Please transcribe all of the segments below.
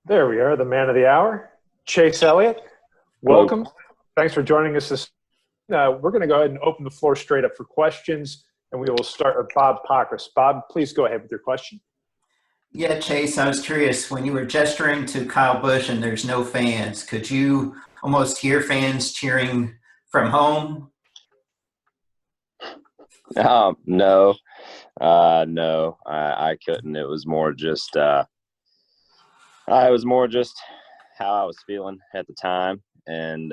There we are, the man of the hour, Chase Elliott. Hello. Welcome. Thanks for joining us. We're going to go ahead and open the floor straight up for questions, and we will start with Bob Pockrass. Bob, please go ahead with your question. Yeah, Chase, I was curious, when you were gesturing to Kyle Busch and there's no fans, could you almost hear fans cheering from home? No, no, I couldn't. It was more just how I was feeling at the time, and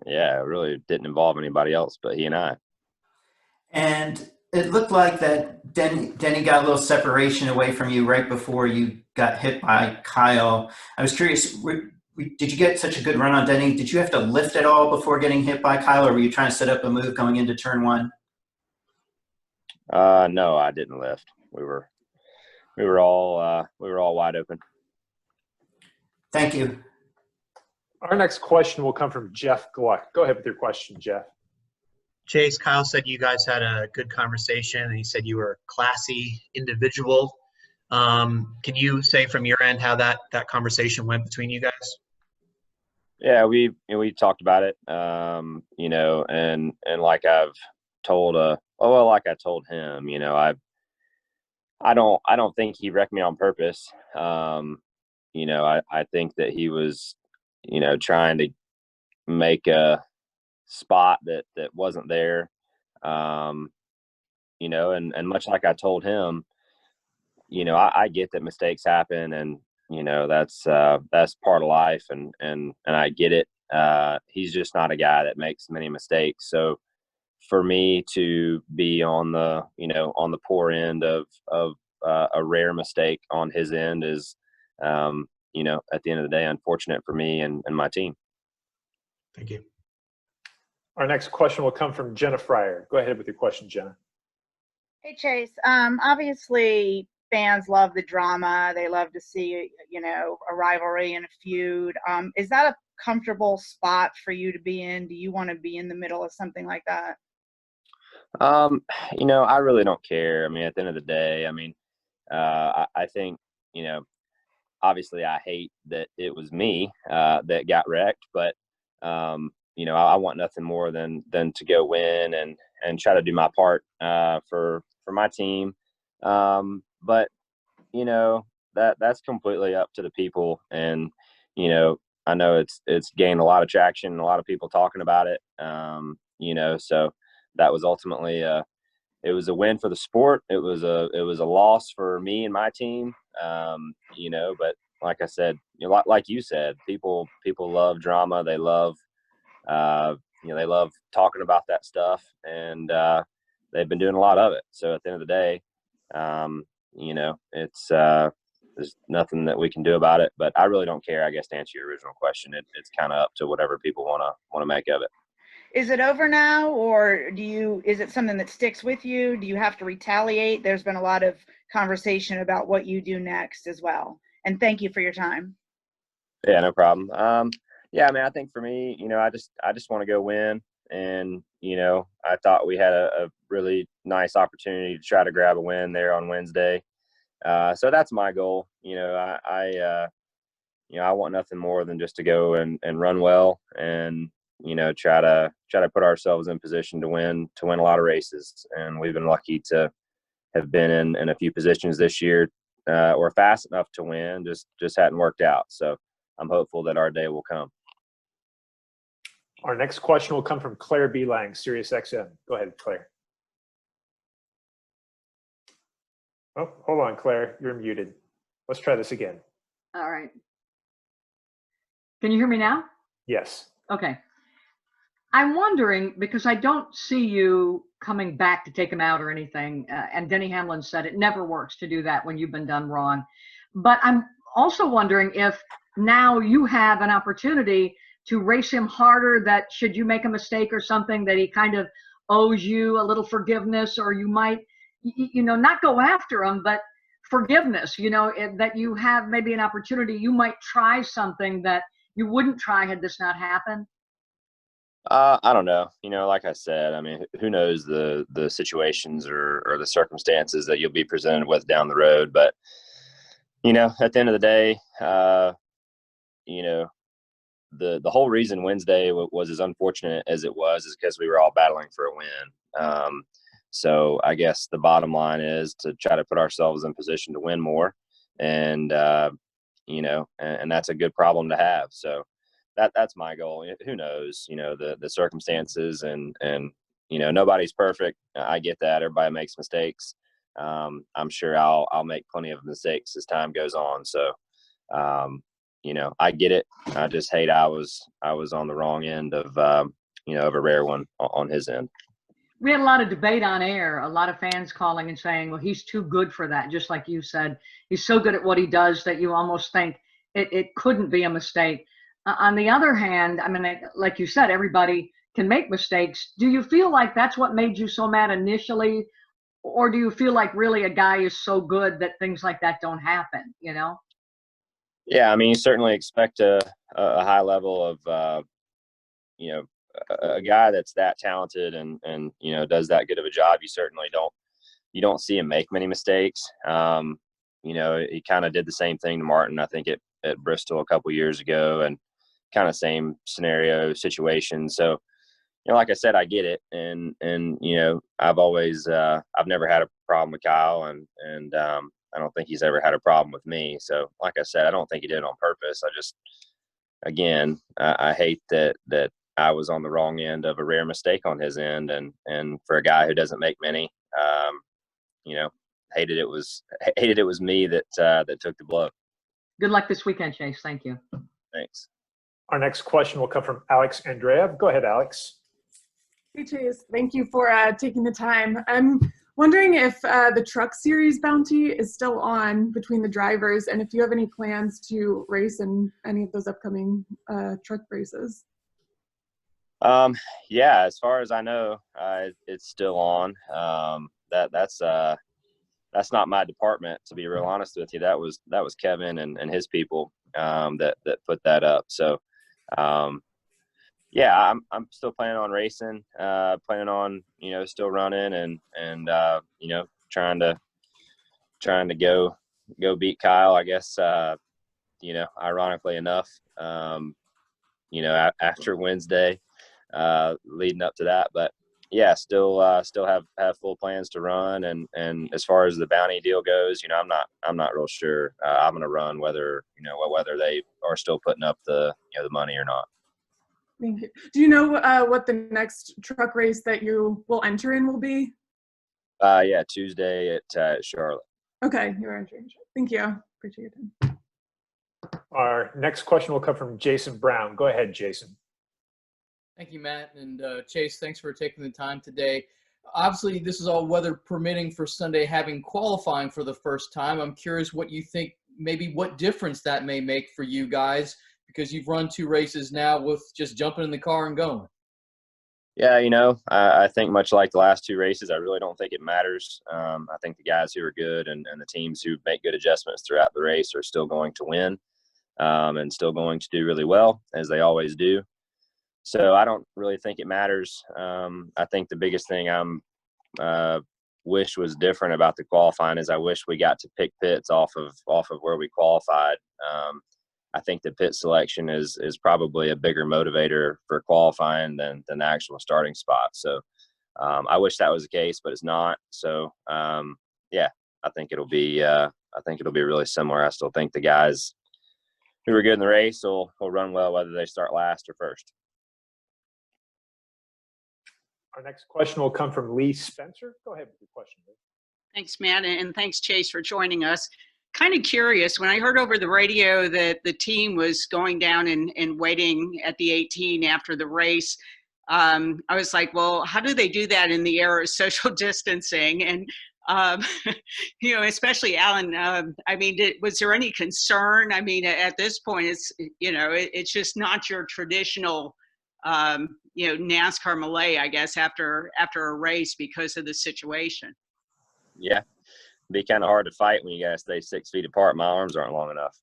yeah, it really didn't involve anybody else but he and I. And it looked like that Denny got a little separation away from you right before you got hit by Kyle. I was curious, did you get such a good run on Denny? Did you have to lift at all before getting hit by Kyle, or were you trying to set up a move going into turn one? No, I didn't lift. We were all wide open. Thank you. Our next question will come from Jeff Gluck. Go ahead with your question, Jeff. Chase, Kyle said you guys had a good conversation, and he said you were a classy individual. Can you say from your end how that conversation went between you guys? Yeah, we talked about it, and like I've told, like I told him, I don't think he wrecked me on purpose. I think that he was, trying to make a spot that wasn't there. And much like I told him, I get that mistakes happen, and that's part of life, and I get it. He's just not a guy that makes many mistakes. So for me to be on the poor end of a rare mistake on his end is, at the end of the day, unfortunate for me and my team. Thank you. Our next question will come from Jenna Fryer. Go ahead with your question, Jenna. Hey, Chase. Obviously, fans love the drama. They love to see, a rivalry and a feud. Is that a comfortable spot for you to be in? Do you want to be in the middle of something like that? I really don't care. I mean, at the end of the day, I think, obviously I hate that it was me that got wrecked, but I want nothing more than to go win and try to do my part for my team. But that's completely up to the people, and I know it's gained a lot of traction and a lot of people talking about it. So that was ultimately it was a win for the sport. It was a loss for me and my team. But like I said, like you said, people love drama. They love they love talking about that stuff, and they've been doing a lot of it. So at the end of the day, it's there's nothing that we can do about it. But I really don't care. I guess to answer your original question, it's kind of up to whatever people want to make of it. Is it over now, or is it something that sticks with you? Do you have to retaliate? There's been a lot of conversation about what you do next as well. And thank you for your time. Yeah, no problem. I think for me, I just want to go win. And, I thought we had a really nice opportunity to try to grab a win there on Wednesday. So that's my goal. I want nothing more than just to go and run well and, try to put ourselves in position to win a lot of races. And we've been lucky to have been in a few positions this year or fast enough to win, just hadn't worked out. So I'm hopeful that our day will come. Our next question will come from Claire B. Lang, SiriusXM. Go ahead, Claire. Oh, hold on, Claire. You're muted. Let's try this again. All right. Can you hear me now? Yes. Okay. I'm wondering, because I don't see you coming back to take him out or anything, and Denny Hamlin said it never works to do that when you've been done wrong. But I'm also wondering if now you have an opportunity to race him harder, that should you make a mistake or something, that he kind of owes you a little forgiveness, or you might, not go after him, but forgiveness, that you have maybe an opportunity. You might try something that you wouldn't try had this not happened. I don't know. Like I said, who knows the situations or the circumstances that you'll be presented with down the road. But, you know, at the end of the day, you know, the whole reason Wednesday was as unfortunate as it was is because we were all battling for a win. So I guess the bottom line is to try to put ourselves in position to win more, and you know, and that's a good problem to have. So that's my goal. Who knows? You know, the circumstances and you know, nobody's perfect. I get that. Everybody makes mistakes. I'm sure I'll make plenty of mistakes as time goes on. So, you know, I get it. I just hate I was on the wrong end of you know, of a rare one on his end. We had a lot of debate on air, a lot of fans calling and saying, well, he's too good for that. Just like you said, he's so good at what he does that you almost think it couldn't be a mistake. On the other hand, I mean, like you said, everybody can make mistakes. Do you feel like that's what made you so mad initially? Or do you feel like really a guy is so good that things like that don't happen, you know? Yeah, I mean, you certainly expect a high level of, you know, a guy that's that talented and you know, does that good of a job. You don't see him make many mistakes. You know, he kind of did the same thing to Martin, I think, at Bristol a couple years ago, and kind of same scenario situation. So, you know, like I said, I get it, and you know, I've never had a problem with Kyle, and I don't think he's ever had a problem with me. So, like I said, I don't think he did it on purpose. I just, again, I hate that I was on the wrong end of a rare mistake on his end, and for a guy who doesn't make many, you know, hated it was me that took the blow. Good luck this weekend, Chase. Thank you. Thanks. Our next question will come from Alex Andreev. Go ahead, Alex. Hey, Chase. Thank you for taking the time. I'm wondering if the Truck Series bounty is still on between the drivers, and if you have any plans to race in any of those upcoming truck races. Yeah, as far as I know, it's still on. That's not my department, to be real honest with you. That was Kevin and his people that put that up. So, yeah, I'm still planning on racing, planning on, you know, still running and you know, trying to go beat Kyle, I guess, you know, ironically enough, you know, after Wednesday, leading up to that. But yeah, still have full plans to run. And as far as the bounty deal goes, you know, I'm not real sure. I'm going to run whether they are still putting up the money or not. Thank you. Do you know what the next truck race that you will enter in will be? Yeah, Tuesday at Charlotte. Okay, you're entering. Thank you. Appreciate it. Our next question will come from Jason Brown. Go ahead, Jason. Thank you, Matt. And Chase, thanks for taking the time today. Obviously, this is all weather permitting for Sunday, having qualifying for the first time. I'm curious what you think, maybe what difference that may make for you guys, because you've run 2 races now with just jumping in the car and going. Yeah, you know, I think much like the last 2 races, I really don't think it matters. I think the guys who are good and the teams who make good adjustments throughout the race are still going to win and still going to do really well, as they always do. So I don't really think it matters. I think the biggest thing wish was different about the qualifying is I wish we got to pick pits off of where we qualified. I think the pit selection is probably a bigger motivator for qualifying than the actual starting spot. So I wish that was the case, but it's not. So yeah, I think it'll be really similar. I still think the guys who are good in the race will run well whether they start last or first. Our next question will come from Lee Spencer. Go ahead with your question, Lee. Thanks, Matt, and thanks, Chase, for joining us. Kind of curious, when I heard over the radio that the team was going down and waiting at the 18 after the race, I was like, well, how do they do that in the era of social distancing? And, you know, especially Alan, I mean, was there any concern? I mean, at this point, it's, you know, it's just not your traditional you know, NASCAR melee, I guess, after a race because of the situation. Yeah, it'd be kind of hard to fight when you guys stay 6 feet apart. My arms aren't long enough.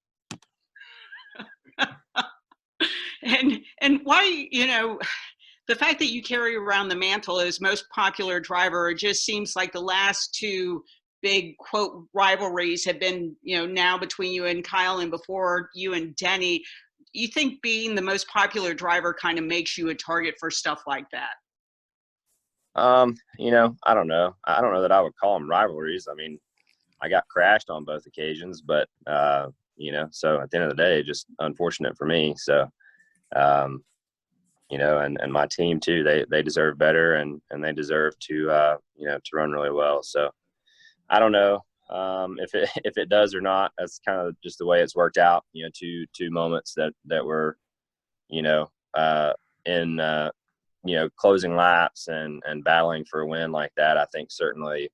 And why, you know, the fact that you carry around the mantle as most popular driver, it just seems like the last 2 big quote rivalries have been, now between you and Kyle and before you and Denny. You think being the most popular driver kind of makes you a target for stuff like that? I don't know. I don't know that I would call them rivalries. I mean, I got crashed on both occasions, but so at the end of the day, just unfortunate for me. So, and my team too, they deserve better and they deserve to to run really well. So I don't know if it does or not. That's kind of just the way it's worked out. Two moments that were in closing laps and battling for a win like that. I think certainly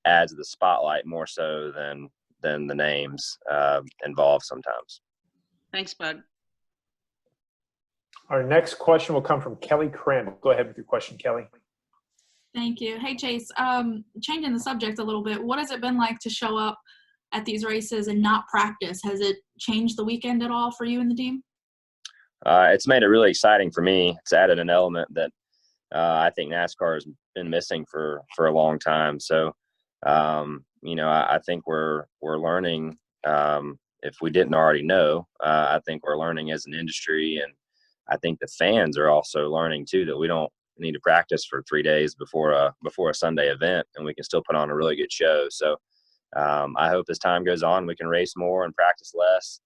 adds the spotlight more so than the names involved sometimes. Thanks, Bud. Our next question will come from Kelly Crandall. Go ahead with your question, Kelly. Thank you. Hey, Chase, changing the subject a little bit, what has it been like to show up at these races and not practice? Has it changed the weekend at all for you and the team? It's made it really exciting for me. It's added an element that I think NASCAR has been missing for a long time. So, I think we're learning. If we didn't already know, I think we're learning as an industry, and I think the fans are also learning too that we don't need to practice for 3 days before a Sunday event, and we can still put on a really good show. So, I hope as time goes on, we can race more and practice less.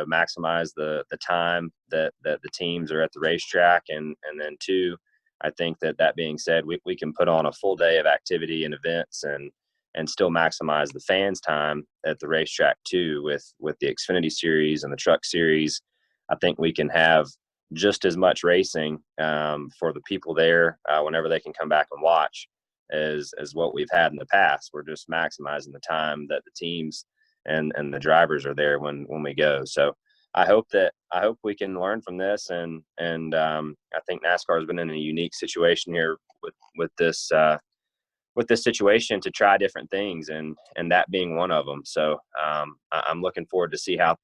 Maximize the time that the teams are at the racetrack. And then two, I think that being said, we can put on a full day of activity and events and still maximize the fans' time at the racetrack too with the Xfinity Series and the Truck Series. I think we can have just as much racing for the people there whenever they can come back and watch as what we've had in the past. We're just maximizing the time that the teams and the drivers are there when we go. So I hope we can learn from this, and I think NASCAR has been in a unique situation here with this situation to try different things, and that being one of them. So I'm looking forward to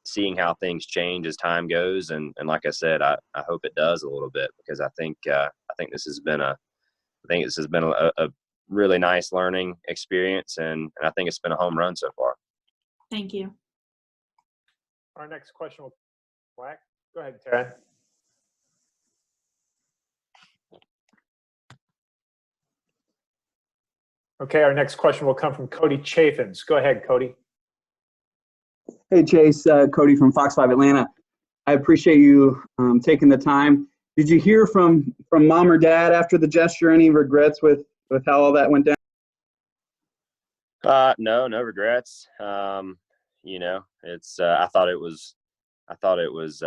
seeing how things change as time goes, and like I said, I hope it does a little bit, because I think this has been a really nice learning experience, and I think it's been a home run so far. Thank you. Our next question will Black. Go ahead, Taryn. Okay, our next question will come from Cody Chaffins. Go ahead, Cody. Hey, Chase, Cody from Fox 5 Atlanta. I appreciate you taking the time. Did you hear from mom or dad after the gesture? Any regrets with how all that went down? No regrets. It's I thought it was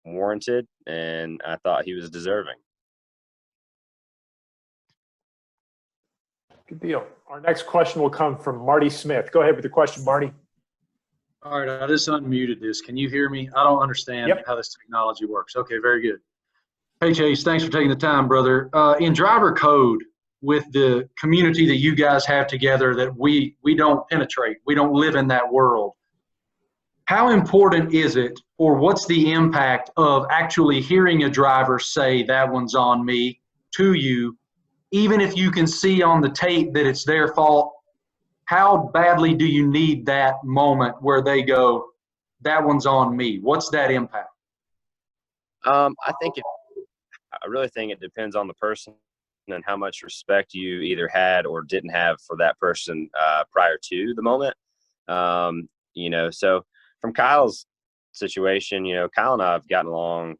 warranted, and I thought he was deserving. Good deal. Our next question will come from Marty Smith. Go ahead with your question, Marty. All right, I just unmuted this. Can you hear me? I don't understand how this technology works. Okay, very good. Hey, Chase, thanks for taking the time, brother. In driver code, with the community that you guys have together that we don't penetrate, we don't live in that world, how important is it, or what's the impact of actually hearing a driver say that one's on me to you, even if you can see on the tape that it's their fault? How badly do you need that moment where they go, that one's on me? What's that impact? I really think it depends on the person and how much respect you either had or didn't have for that person prior to the moment. So from Kyle's situation, Kyle and I have gotten along,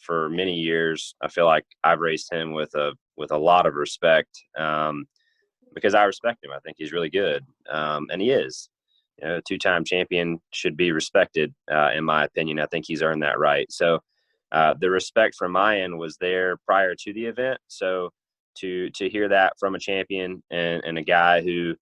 for many years. I feel like I've raised him with a lot of respect, because I respect him. I think he's really good, and he is. A two-time champion should be respected, in my opinion. I think he's earned that right. So the respect from my end was there prior to the event. So to hear that from a champion and a guy who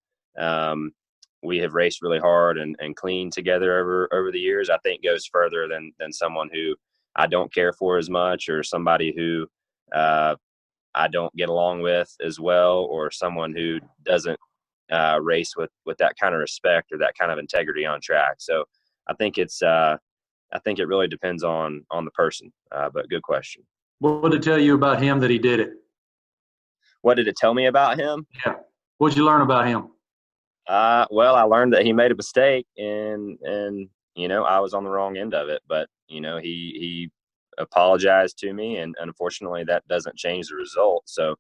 we have raced really hard and clean together over the years, I think goes further than someone who I don't care for as much, or somebody who I don't get along with as well, or someone who doesn't race with that kind of respect or that kind of integrity on track. So I think it really depends on the person, but good question. What did it tell you about him that he did it? what did it tell me about him? Yeah. What'd you learn about him? Well, I learned that he made a mistake, and I was on the wrong end of it. But he apologized to me, and unfortunately, that doesn't change the result. So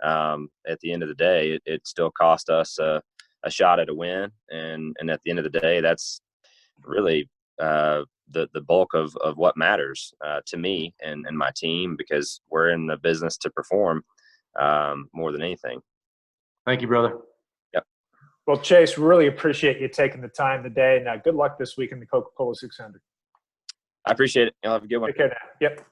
at the end of the day, it still cost us a shot at a win, and at the end of the day, that's really the bulk of what matters to me and my team, because we're in the business to perform more than anything. Thank you, brother. Yep. Well, Chase, really appreciate you taking the time today, and good luck this week in the Coca-Cola 600. I appreciate it. You'll have a good one. Take care now. Yep.